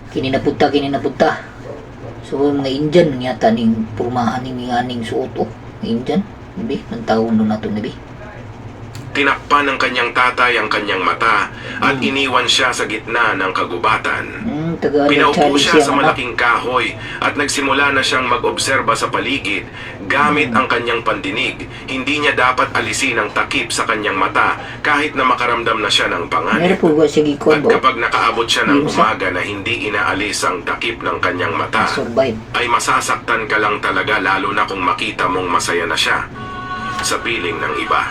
Kini na punta. So mga Indian yata ning purmahan ning aning suot oh. Indian, nabi, ng taon doon nato nabi. Tinakpan ng kanyang tatay ang kanyang mata at iniwan siya sa gitna ng kagubatan. Pinaupo siya sa malaking kahoy at nagsimula na siyang mag-obserba sa paligid gamit ang kanyang pandinig. Hindi niya dapat alisin ang takip sa kanyang mata kahit na makaramdam na siya ng panganib. At kapag nakaabot siya ng umaga na hindi inaalis ang takip ng kanyang mata, ay masasaktan ka lang talaga lalo na kung makita mong masaya na siya sa piling ng iba.